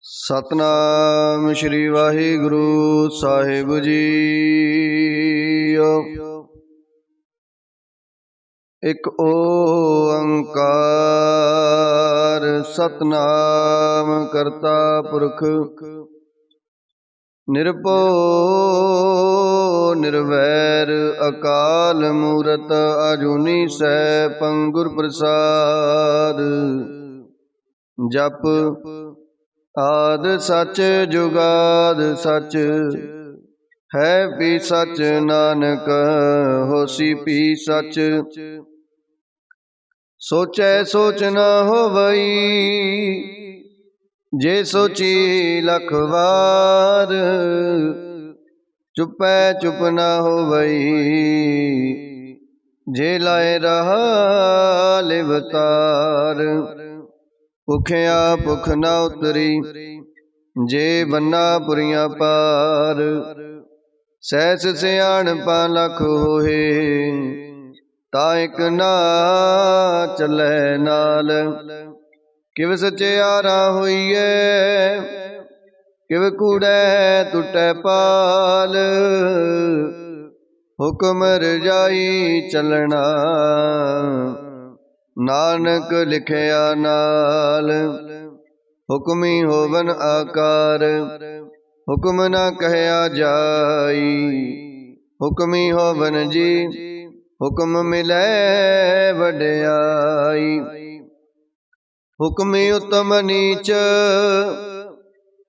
सतनाम श्री वाहिगुरु साहिब जी। एक ओंकार सतनाम करता पुरख निर्भो निर्वैर अकाल मूरत अजूनी सैभं गुर प्रसाद। जप आद सच जुगाद सच है भी सच नानक होसी भी सच। सोचै सोच न होवई जे सोची लख वार। चुपै चुप न होवई जे लाए रहा लिवतार। भुखिया भुख न उतरी जे बन्ना पुरिया पार। सहस सियाणपा लख होए ता एक ना चलै नाल। किव सचियारा होइए किव कूड़ै टुटै पाल। हुक्म रजाई चलना नानक लिखिया नाल। हुक्मी होवन आकार हुक्म न कहया जाई। हुक्मी होवन जी हुक्म मिलै वड्याई। हुक्मी उत्तम नीच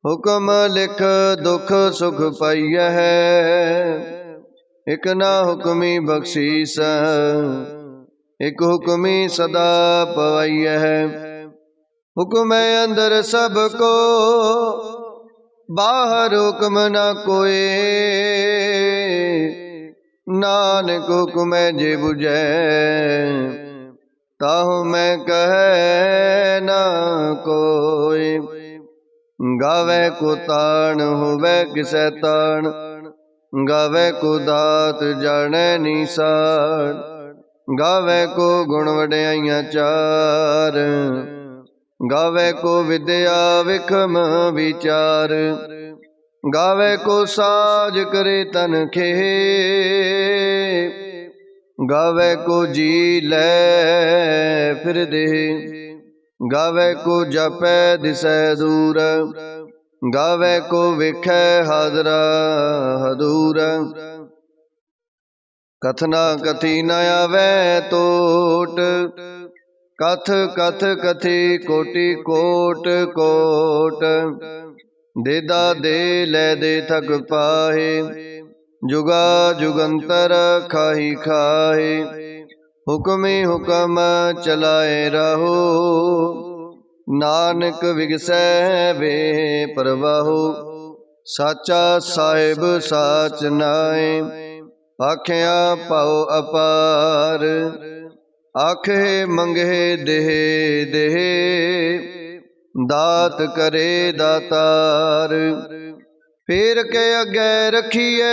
हुक्म लिख दुख सुख पाइय है। एक ना हुक्मी बख्शीस एक हुक्मी सदा पवैय है। हुक्म अंदर सबको बाहर हुक्म न कोई। नानक हुक्म जे बुझै ताहु मैं कहे न कोई। गावे को ताण होवे किसै ताण गावे को दात जाने निसाण। गावे को गुण वड्याइयां चार गावे को विद्या विखम विचार। गावे को साज करे तन खे गावे को जी ले फिर दे। गावे को जपै दिसै दूर गावे को विखै हाजरा हदूर। कथना कथी न आवे टोट कथ कथ कथी कोटि कोट कोट। देदा दे लै दे थक पाहे जुगा जुगंतर खाही खाहे। हुक्मी हुक्म चलाए रहो नानक विगसै वे परवाहो। साचा साहिब साच नाए आख्या पाओ अपार। आखे मंगे देह देह दात करे दातार। फेर के अगे रखिए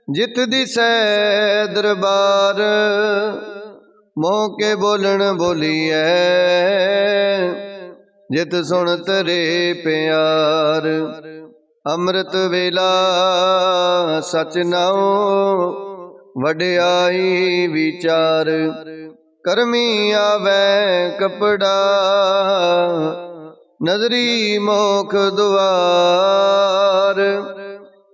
जित दिसै दरबार। मोह के बोलन बोलिए जित सुन तरे प्यार। अमृत वेला सच नाओ वड्याई विचार। करमी आवे कपड़ा नजरी मोख द्वार।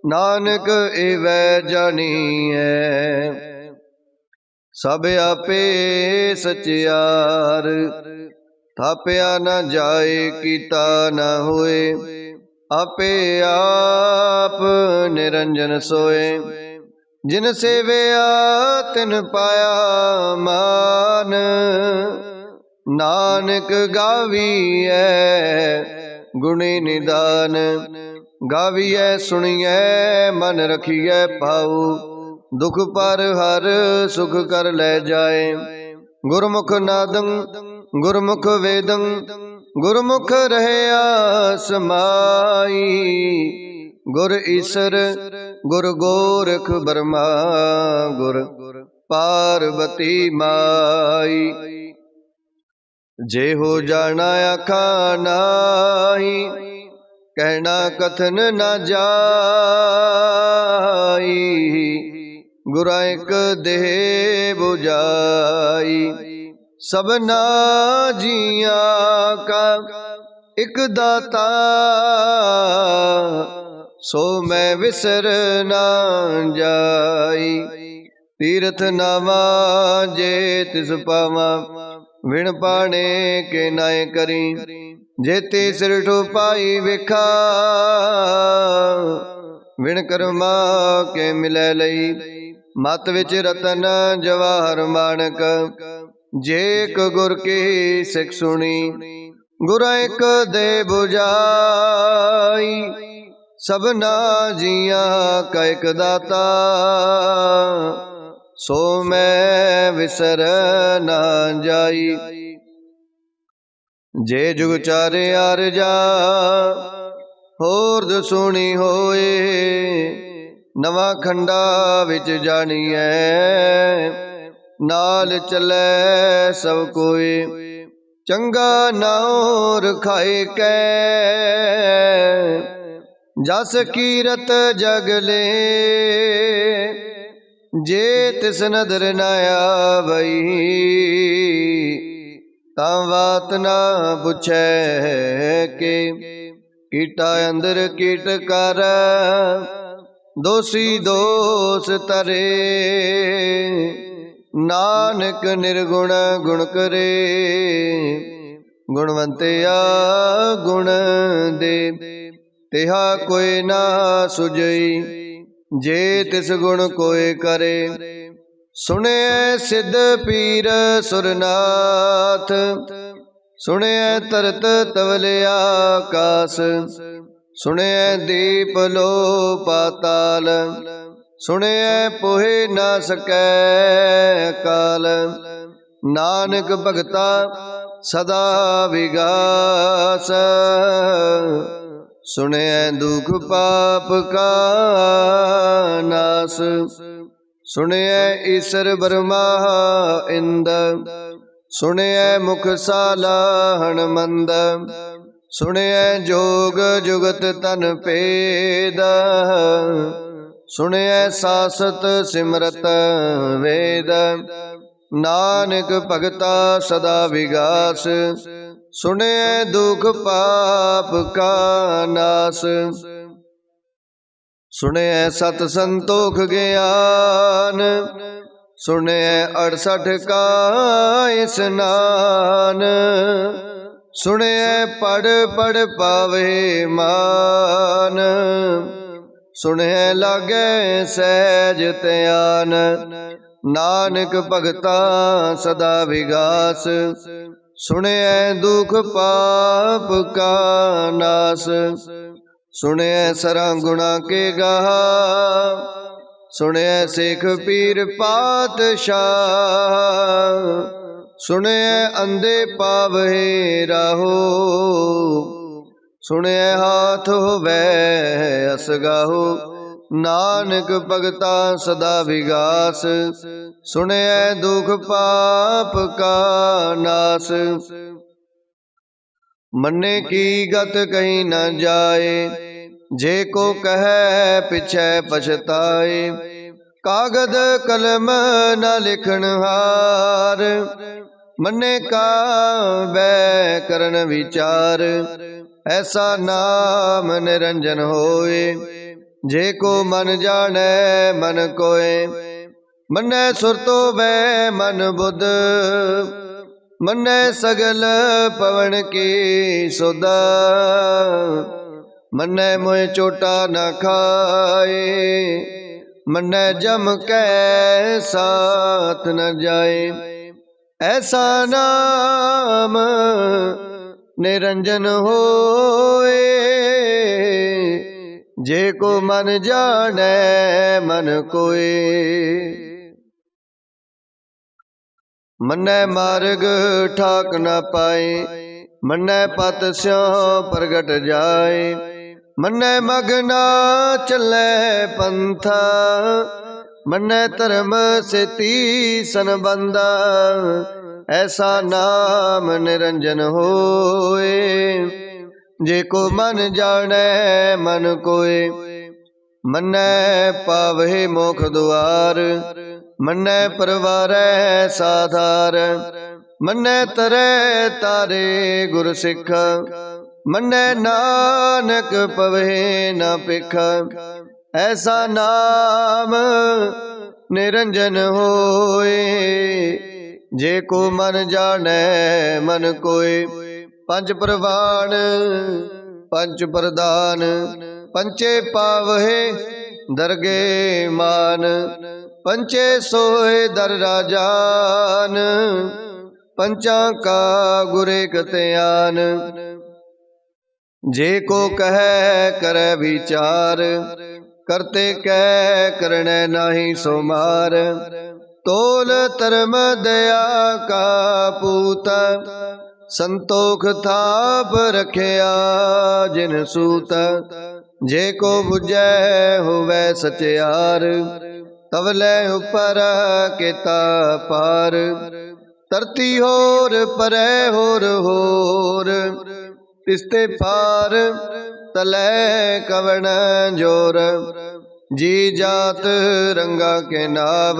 नानक एवै जानिए सब आपे सचियार। थापया न जाए कीता न होए आपे आप निरंजन सोए। जिन सेवया तिन पाया मान नानक गावीऐ गुणी निदान। गावीऐ सुनिए मन रखिए पाऊ दुख पर हर सुख कर ले जाए। गुरमुख नादं गुरमुख वेदं गुरमुख रहया समाई। गुर ईसर गुर गोरख बर्मा गुर पार्वती माई। जे हो जाना आखा नाही कहना कथन न जाई, गुरा एक देह बुझाई। सबना जिया का एक दाता, सो मैं विसर ना जाई। तीर्थ नावा जे तिस पावा, विण पाने के नाय करी। जेते सिर ठोपाई विखा, विण कर्मा के मिलै लई। मत विच रतन जवाहर माणक, जे एक गुर की सिख सुनी। गुर एक दे बुझाई, सबना जिया का एक दाता। सो मैं विसर ना जाई। जे जुग चारे आरजा, होर दसुनी होए। नवा खंडा विच जानिए, नाल चलै सब कोई। चंगा नाओ रखाए कै, जस कीरत जग ले। जे तिस नदर न आवई, तां बात ना पुछै के। कीटा अंदर कीट कर, दोषी दोष तरे। नानक निर्गुण गुण करे, गुणवंतिया गुण दे। तिहा कोई ना सुझई, जे तिस गुण कोय करे। सुने सिद्ध पीर सुरनाथ, सुने तरत तवले आकाश। सुने दीप लो पाताल, सुने पोहे ना सकै काल। नानक भगता सदा विगास, सुने दुख पाप का नाश। सुने ईश्वर ब्रह्मा इंद, सुने मुख सालाहन मंद। सुने जोग जुगत तन पेद, सुने सासत सिमरत वेद। नानक भगता सदा विगास, सुने दुख पाप का नाश। सुने सत संतोख ज्ञान, सुने 68 का स्नान। सुने पढ़ पढ़ पावे मान, सुने लागे सहज त्यान। नानक भगता सदा विगास, सुने दुख पाप का नाश। सुने सरा गुणा के गाहा, सुने शेख पीर पातशाह। सुने अंधे पावे राहो, सुने हाथ होवे असगाहो। नानक भगता सदा विगास, सुने दुख पाप का नाश। मन्ने की गत कहीं न जाए, जे को कहे पिछे पछताए। कागद कलम न लिखन हार, मन्ने का व्याकरण विचार। ऐसा नाम निरंजन होए, जे को मन जाने मन कोय। मन्ने सुरतो बै मन बुध, मन्ने सगल पवन की सुध। मन्ने मोह चोटा न खाए, मन्ने जम कै साथ न जाए। ऐसा नाम निरंजन होए, जे को मन जाने मन कोय। मन्ने मार्ग ठाक न पाए, मन्ने पत स्यों प्रगट जाए। मन्ने मग ना चले पंथा, मन्ने धर्म सेती संबंधा। ऐसा नाम निरंजन होए, जेको मन जाने मन कोय, मन्नै पावहि मोख दुआर। मन्नै परवारै साधार, मन्नै तरै तारे गुर सिख। मन्नै नानक पवहि न पिख, ऐसा नाम निरंजन होए। जेको मन जाने मन कोय, पंच प्रवान पंच प्रदान। पंचे पावहे दरगे मान, पंचे सोए दर राजान। पंचा का गुरे कत्यान, जे को कहे करे विचार। करते कह करने नाही सो मार, तोल धर्म दया का पूत। संतोख थाप रखिया जिन सूत, जे को बुझै होवै सचियार। तवले उपर केता पार, धरती होर परै होर। तिसते पार तलै कवण जोर, जी जात रंगा के नाव।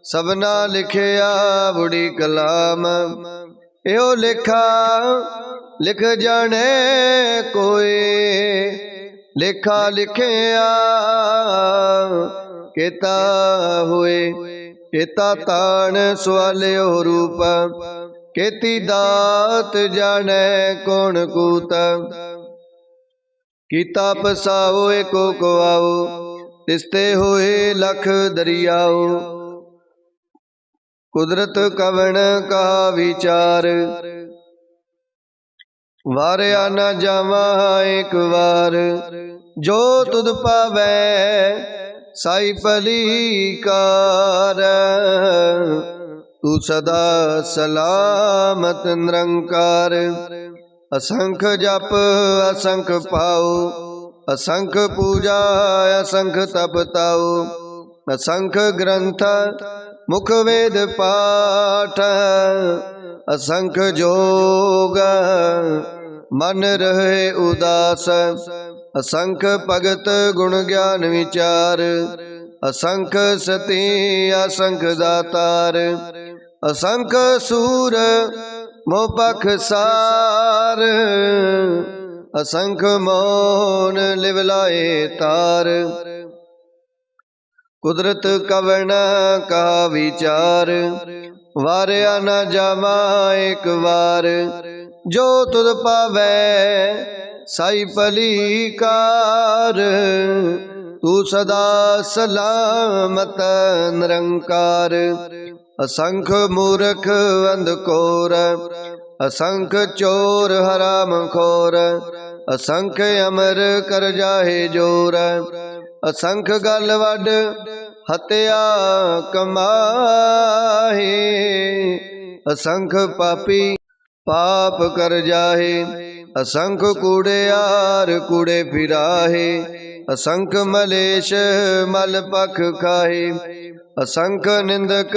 सबना लिखिया बुढ़ी कलाम, एहो लेखा लिख जाने कोय। लेखा लिखिया केता हुए, केता तान सवालियो रूप। केती दात जाने कौन कूत, कीता पसाओ एको को आओ। तिसते होए लख दरियाओ, कुदरत कवण का विचार। वारया न जावा एक बार, जो तुद पावै साई पलीकार। तू सदा सलामत निरंकार, असंख जप असंख पाओ। असंख पूजा असंख तप ताओ, असंख ग्रंथ मुख वेद पाठ। असंख जोग मन रहे उदास, असंख भगत गुण ज्ञान विचार। असंख सती असंख दातार, असंख सूर मोह पखसार। असंख मौन लिवलाए तार, कुदरत कवण का विचार। वारया न जावा एक बार, जो तुद पावै साई पलीकार। तू सदा सलामत निरंकार, असंख मूर्ख अंधकोर। असंख चोर हराम खोर, असंख अमर कर जाहे जोर। असंख गल वड हत्या कमाहे, असंख पापी पाप कर जाहे। असंख कूड़ेयार कूड़े फिराहे, असंख मलेश मल पख खाहे। असंख निंदक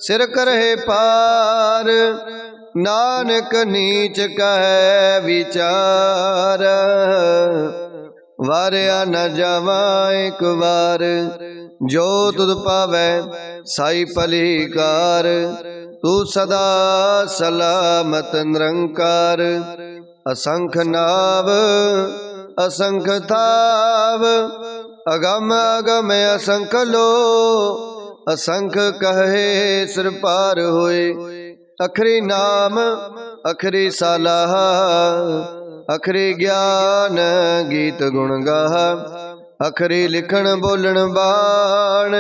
सिर करहे पार, नानक नीच कहे विचार। वारया न जावा एक बार, जो तुद पावै साई पलीकार। तू सदा सलामत निरंकार, असंख नाव असंख थाव। अगम अगम असंख लो, असंख कहे सिर पार होए। अखरी नाम अखरी सालाह, अखरी ज्ञान गीत गुण गाह। अखरी लिखण बोलण बाण,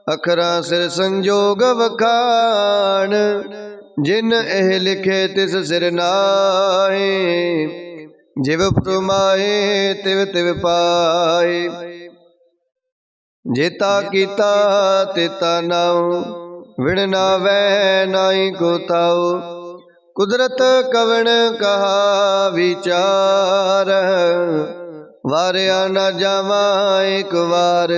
अखरा सिर संजोग वखाण। जिन एह लिखे तिस सिर नाहे, जिव फरमाए तिव तिव पाए। जेता कीता तेता नाउ, विण नावै नाई को ताऊ। कुदरत कवण कहा विचार, वारया न जावा एक बार।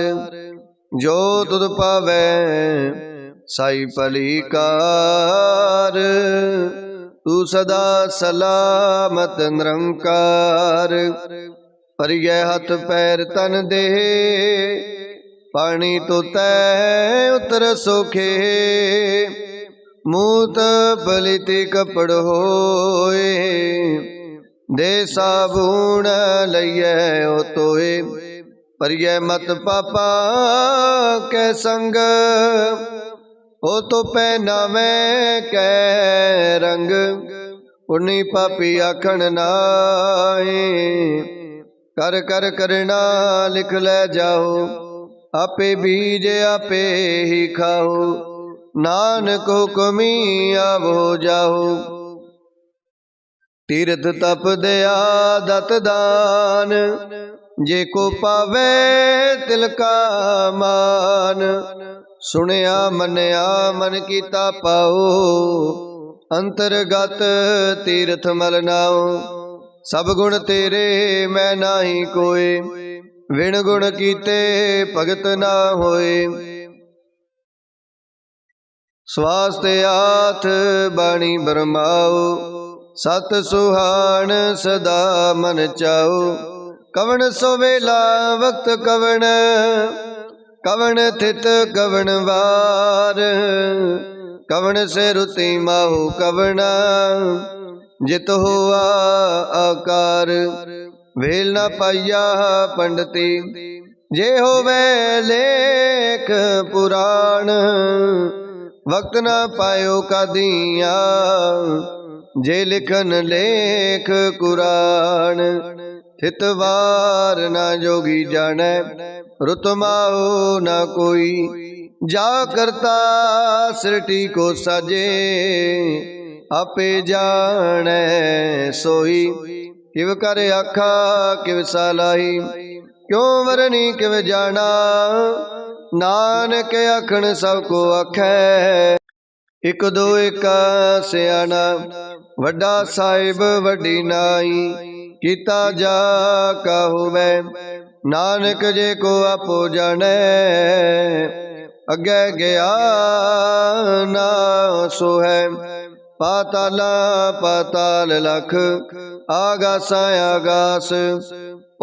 जो तुद पावै साई पलीकार। तू सदा सलामत निरंकार। परिय हथ पैर तन देह, पानी तो तै उतर सोखे। मूत पलिति कपड़ होए, दे साबुन लइए ओ तोए। परिय मत पापा कै संग, हो तो पहनावे कै रंग। पुनी पापी आखण नाए, कर कर करना लिख ले जाओ। आपे बीज आपे ही खाओ, नानक हुक्मी आवो जाओ। तीर्थ तप दया दत दान, जे को पावे तिल का मान। सुनिया मनिया मन कीता पाओ, अंतरगत तीर्थ मल नाओ। सब गुण तेरे मैं नाही कोय, विण गुण कीते भगत ना होए। स्वास्थ्य आथ बाणी बरमाओ, सत सुहान सदा मन चाओ। कवन सोवेला वक्त कवन, कवन थित कवन वार। कवन से रुति माहु कवन, जित हुआ आकार। वेल न पाइया पंडिती, जे होवे लेख पुराण। वक्त न पायो कादिया, जे लिखन लेख कुरान। थित वार ना जोगी जाने, रुत माहो ना कोई। जा करता सृष्टि को साजे, आपे जाने सोई। किव कर आखा किव सालाही, क्यों वरनी किव जाना। नानक आखण सब को आखै, इक दो एका सियाना। वड्डा साहिब वड्डी नाई, कीता जा का होवै। नानक जे को आपो जानै, अगे गया ना सो है। पाताला पाताल लख, आगासा आगास।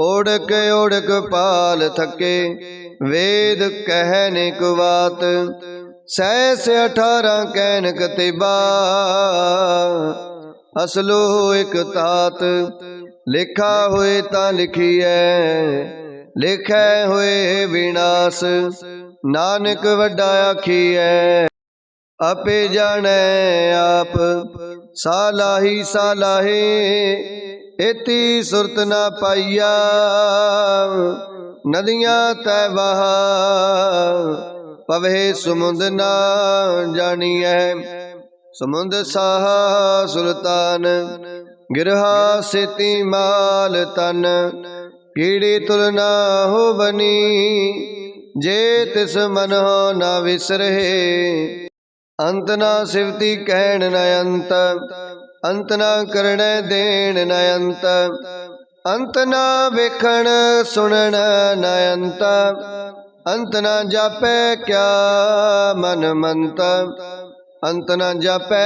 ओढ़क ओढ़क पाल थके, वेद कहने को बात। सहस 18 कहन कतिबा, असलो एक तात। लिखा हुए ता लिखिए, लिखै हुए विनाश। नानक वड्डा आखिए, आपे जाने आप। सालाही सालाहे, एती सुरत ना पाइया। नदियां तै बहा, पवे समुंद ना जानिए। समुंद साहा सुल्तान, गिरहा सेती माल तन। कीड़ी तुलना हो बनी, जे तिस मन हो ना विसरे। अंत ना सिवती कहन न अंत, अंत ना करन देन न अंत। अंत ना वेखण सुनन न अंत, अंत ना जापै क्या मन मंत। अंत ना जापै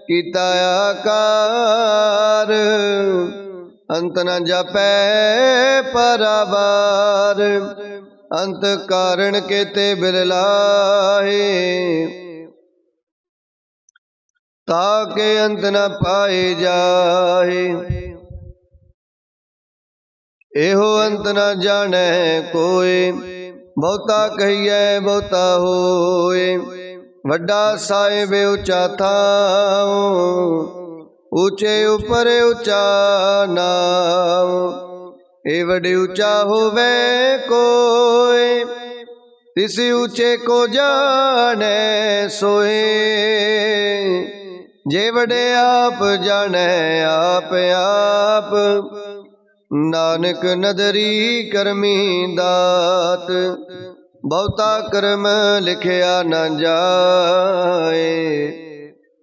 कीता आकार, अंत ना जापै परावार। अंत कारण केते बिरलाहे, ताके अंत न पाए जाए। एहो अंत न जाने कोय, बहुता कहिए बहुता होए। वड्डा साहिब ऊंचा थाओ, ऊंचे ऊपर ऊंचा नाओ। ए वडे ऊंचा होवे कोय, तिस ऊंचे को जाने सोए। जे वडे आप जाने आप आप, नानक नदरी करमी दात। बहुता कर्म लिखिया न जाए,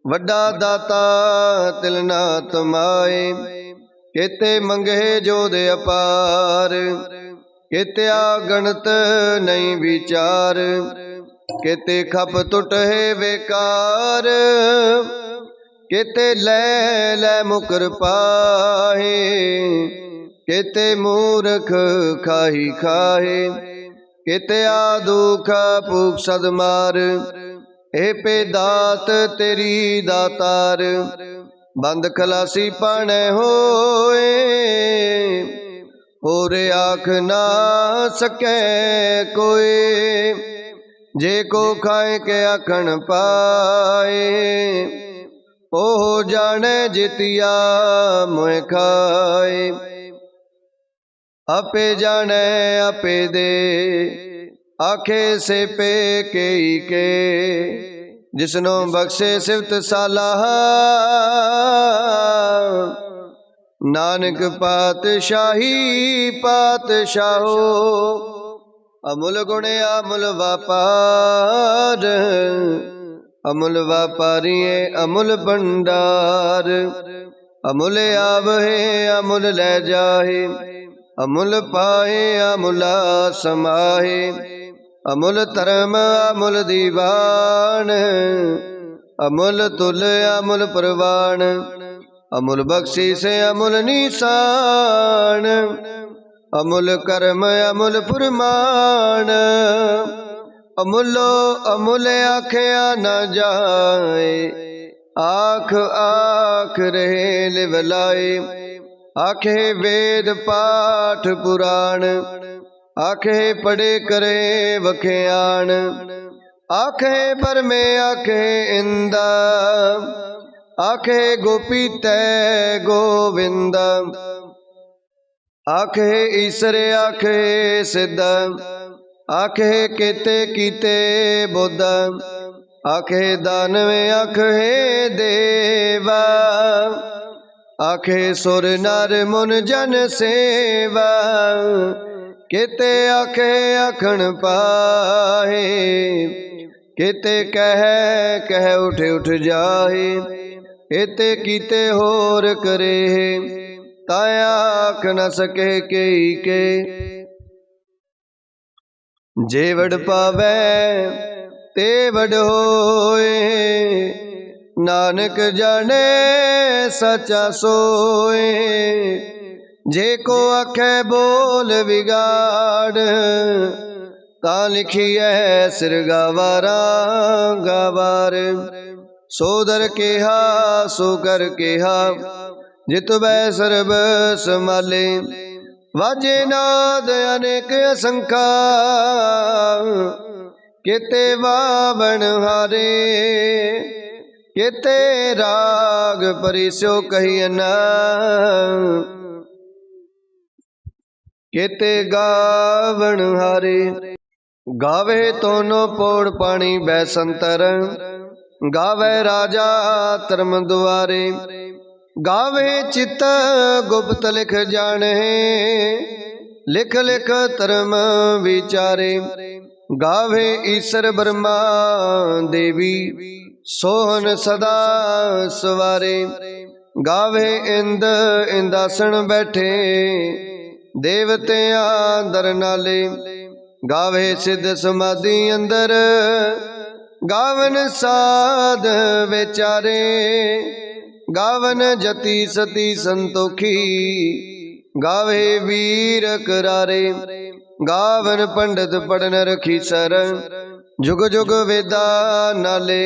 वड्डा दाता तिल ना तमाए। केते मंगे जोध अपार, केत्या गणत नहीं विचार। केते खप टुट है बेकार, केते लै लै मुकर पाहे, केते मूर्ख खाही खाहे, केते आदुख भूख सद मार। ए पे दात तेरी दातार, बंद खलासी पाने होए, होरे आख ना सकै कोई। जे को खाए के आखण पाए, ओह जाने जितिया मोह खाए। आपे जाने आपे दे, आखे से पे के जिसनो बख्शे सिफत सालाह। नानक पातशाही पातशाहो, अमुल गुण अमुल व्यापार। अमुल व्यापारिये अमुल भंडार, अमुल आवहे अमुल ले जाहे, अमुल पाए अमुला समाहे। अमुल धर्म अमुल दीवान, अमुल तुल अमुल प्रवान। अमुल बख्शी से अमुल निशान, अमुल कर्म अमुल फुरमान। अमुलो अमुल आख्या न जाए, आख आख रहे लिवलाए। आखे वेद पाठ पुराण, आखे पढ़े करे वख्याण। आखे पर में आखे इंदा, आखे गोपी तै गोविंद। आखे ईसरे आखे सिद्ध, आखे केते कीते बुद्ध। आखे दानवे आखे देवा, आखे सुर नर मुन जन सेवा। केते आखे आखण पाहे, केते कह उठ उठ जाहे। एते कीते होर करे, ताया आख न सके के। जे वड पावे ते वड होए, नानक जाने सचा सोए। जे को आखे बोल बिगाड़, ता लिखिए सिर गवारा गवार। सोदर केहा सो कर केहा, जित बै सर्ब समाले। वाजे नाद अनेक असंखा, केते वावन हारे। केते राग परिस्यो कहियना, केते गावन हारे। गावे तोनो पोड़ पानी बैसंतर, गावे राजा धर्म दुआरे। गावे चित गुप्त लिख जाने, लिख लिख धर्म विचारे। गावे ईश्वर ब्रह्मा देवी, सोहन सदा सवारे। गावे इंद इंदासन बैठे, देवतिया दर नाले। गावे सिद्ध समाधि अंदर, गावन साध विचारे। गावन जति सती संतोखी, गावे वीर करारे। गावन पंडित पढ़न रखी सर, जुग जुग वेदा नाले।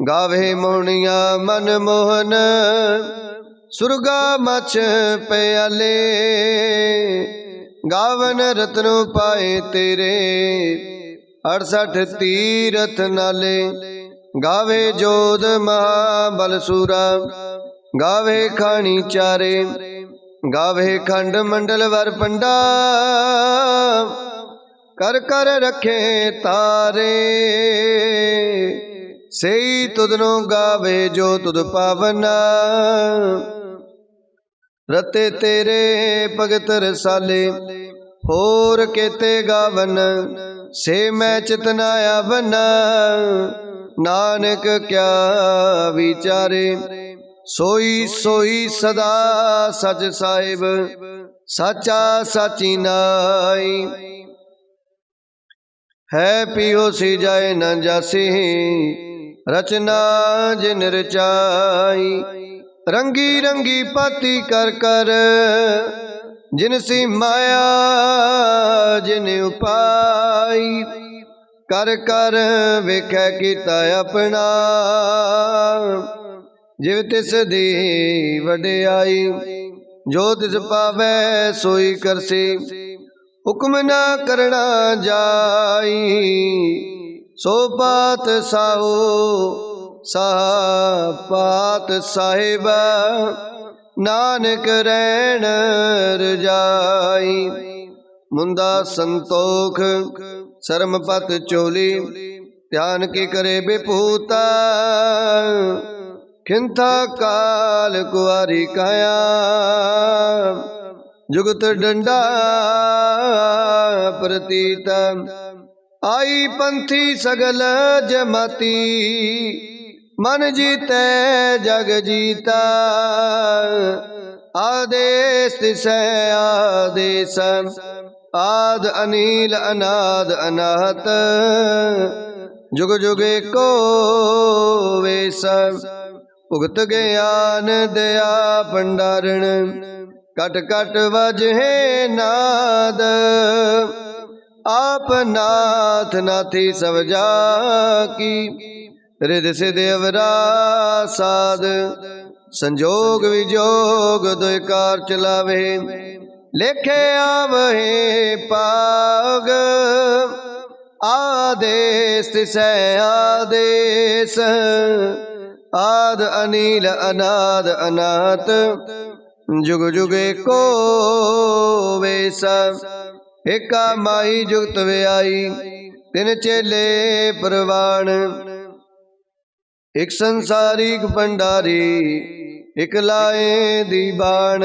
गावे मोहनिया मन मोहन, सुरगा मछ प्याले। गावन रत्न पाए तेरे, 68 तीरथ नाले। गावे जोध महाबल सूरा, गावे खानी चारे। गावे खंड मंडल वर पंडा, कर कर रखे तारे। सेई तुदनो गावे जो तुद पावना, रते तेरे भगत रसाले। होर केते गावन से मैं चितनाया बना, नानक क्या विचारे। सोई सोई सदा सच साहिब, साचा साची नाई। है पियो सी जाए न जासी, रचना जिन रचाई। रंगी रंगी पाती कर कर जिन सी माया जिन उपाई। कर कर वेखै कीता अपना जिव तिस दी वडियाई। जो तिस पावै सोई करसी हुक्म ना करना जाई। सो पात साहो साह पात साहिब नानक रैन रजाई। मुंदा संतोख शर्म पत चोली ध्यान की करे बेपूता। खिंथा काल कुआरी काया जुगत डंडा प्रतीत। आई पंथी सगल जमाती मन जीते जग जीता। आदेश तिसै आदेश आद अनील अनाद अनाहत। जुग जुग एको वेश भुगत ज्ञान दया भंडारण। कट कट वजहे नाद आप नाथ नाथी सब जाकी। रिद सिद अवरा साध संजोग विजोग दुय कार चलावे। लेखे आवहे पाग आदेश तिसै आदेश आद अनील अनाद अनाथ। जुग जुग एको वेश एका माई जुगत व्याई। तिन चेले परवान एक संसारी एक भंडारी एक लाए दीवान।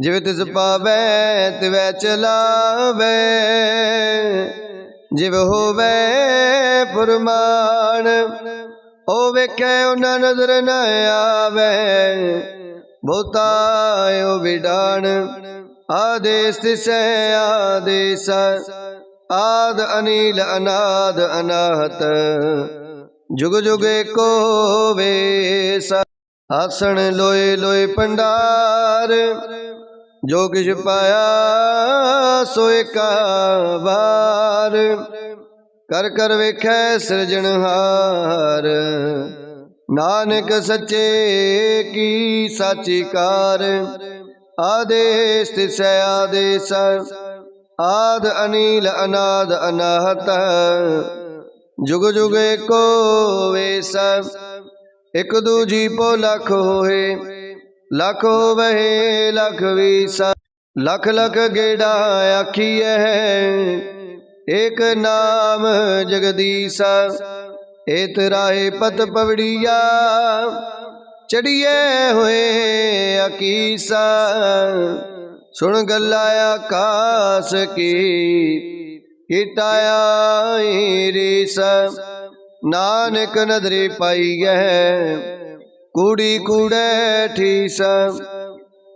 जिव तिस पावै तिवै चलावै जिव होवै फुरमान। ओ वेखे उन्ना नजर न आवे बहुतायो विडान। आदेश तिसै आदेश आद अनील अनाद अनाहत। जुग जुग एको वेश आसन लोए लोए भंडार। जो किछ पाया सो एका बार। कर कर वेखै सिरजनहार नानक सच्चे की साची कार। आदेश तिसै आदेश आद अनील अनाद अनाहत। जुग जुग एको वेश एक दूजी पो लख होए। लख होवहे लख वीस लख लख गेड़ा आखिए। एक नाम जगदीश एत राहे पत पवड़िया। चढ़िए हुए अकीसा सुन गल्ला आकाश की। किटाया रीस नानक नदरी पाई है कूड़ी कूड़े ठीस।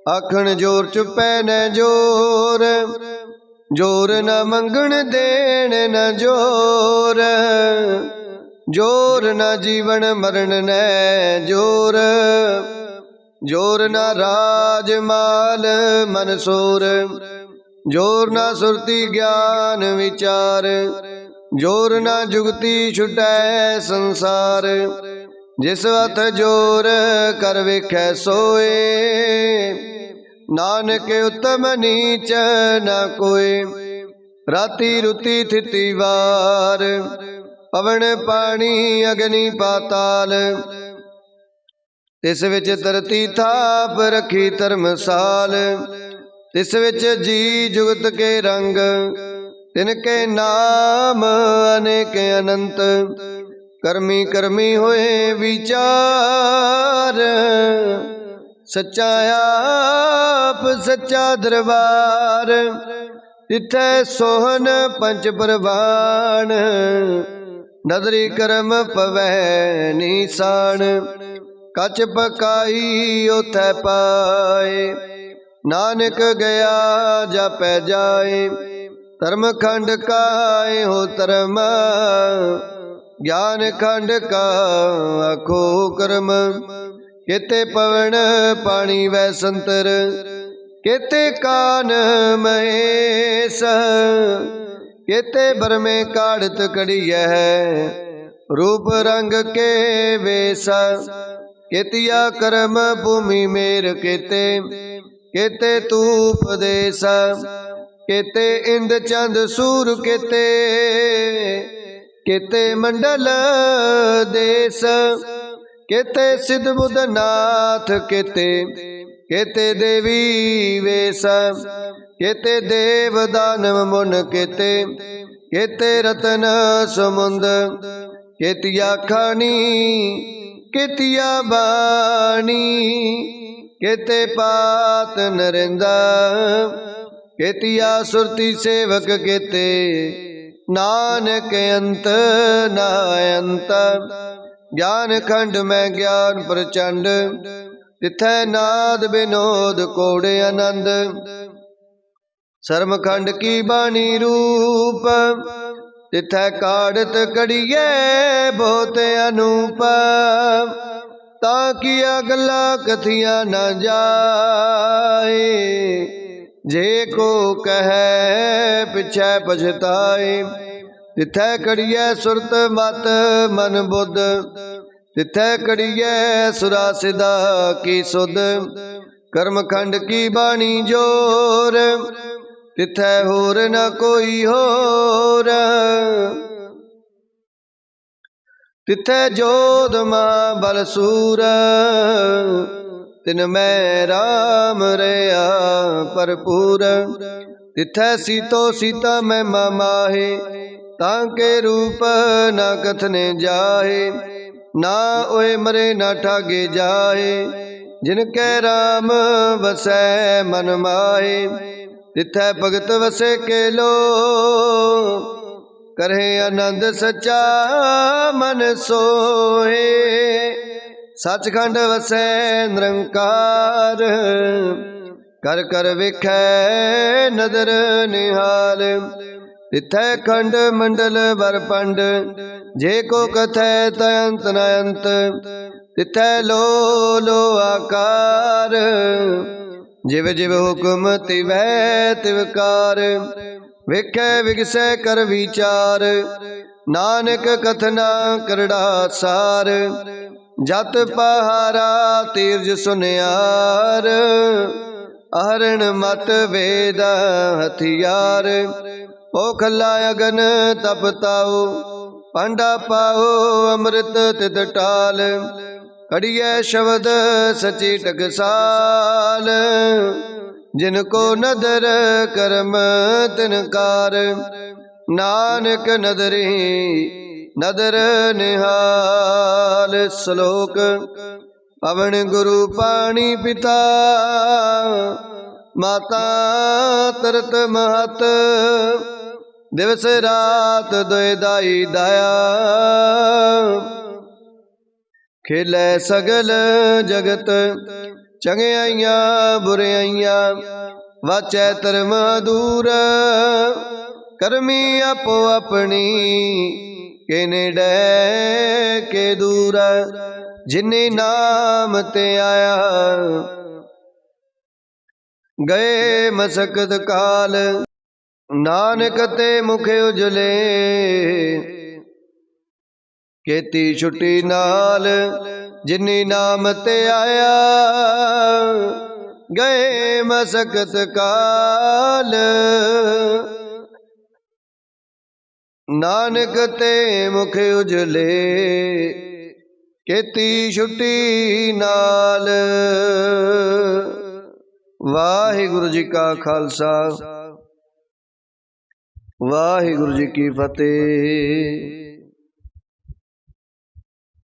आखन जोर चुपै न जोर जोर न मंगण देन न जोर। जोर न जीवन मरण न जोर जोर न राज माल मनसूर। जोर न सुरती ज्ञान विचार जोर न जुगती छुटै संसार। जिस हथ जोर कर वेखै सोए नानक उत्तम नीच न कोय। राती रुती थिती वार पवन पानी अग्नि पाताल। तिस विच धरती थाप रखी धर्मसाल। तिस विच जी जुगत के रंग तिनके नाम अनेक अनंत। कर्मी कर्मी होए विचार सच्चा आप सच्चा दरबार। तिथै सोहन पंच परवान नदरी करम पवै निशान। कच पकाई उथै पाए नानक गया जापै जाए। धर्म खंड काए हो धर्म ज्ञान खंड का आखो कर्म, केते पवन पानी वै संतर, केते कान महेश, केते बरमे काढ़त कड़िय, रूप रंग के वेश, केतिया कर्म भूमि मेर केते, केते तूप देश, केते इंद चंद सूर केते, केते मंडल देश, केते सिद्ध बुद्ध नाथ केते, केते देवी वेश, केते देव दानव मुन केते, केते रतन समुंद, केतिया खानी केतिया बाणी, केते पात नरेंदा, केतिया सुरती सेवक केते, नानक अंत नायंत। ज्ञान खंड में ज्ञान प्रचंड, तिथै नाद विनोद कोड़े आनंद, शर्म खंड की बाणी रूप, तिथै काढ़त कड़िए बहुत अनूप, ताकिया गला कथिया न जाए, जे को कहे पिछै पछताए, तिथै कड़िए सुरत मत मन बुद्ध, तिथै कड़िए सुरा सिदा की सुध, कर्म खंड की बाणी जोर, तिथै होर न कोई होर, तिथै जोध मां बल सूर, तिन मैं राम रया भरपूर, तिथै सीतो सीता मैं माहे, ताके रूप न कथने जाहे, ना ओए मरे ना ठागे जाहे, जिनके राम वसै मन माहे, तिथै भगत वसे के लो, करहे आनंद सच्चा मन सोए, सचखंड वसै निरंकार, कर कर विखै नदर निहाल, तिथै खंड मंडल वर पंड, जे को कथै तयंत नयंत, तिथै लो लो आकार, जिव जिव हुक्म तिवै तिवकार, विखे विगसै कर विचार, नानक कथना करड़ा सार, जत पहारा तीर्ज सुनियार, आहरण मत वेद हथियार, ओखला अगन तप ताओ, पांडा पाओ अमृत तित टाल, कड़िए शब्द सची टकसाल, जिनको नदर कर्म तिनकार, नानक नदरी नदर निहाल। श्लोक पवन गुरु पानी पिता, माता तरत महत, दिवस रात दोय दाई दाया, खेलै सगल जगत, चंगियाइया बुरियाइया, वाचै धर्म दूर, करमी आपो अपनी, के नेड़े के दूर, जिन्नी नाम ते आया, गए मसकत काल, नानक ते मुख उजले, केती छुट्टी नाल, जिन्नी नाम ते आया, गए मसकत काल, नानक ते मुख उजले, केती छुट्टी नाल। वाहिगुरु जी का खालसा, वाहिगुरु जी की फतेह।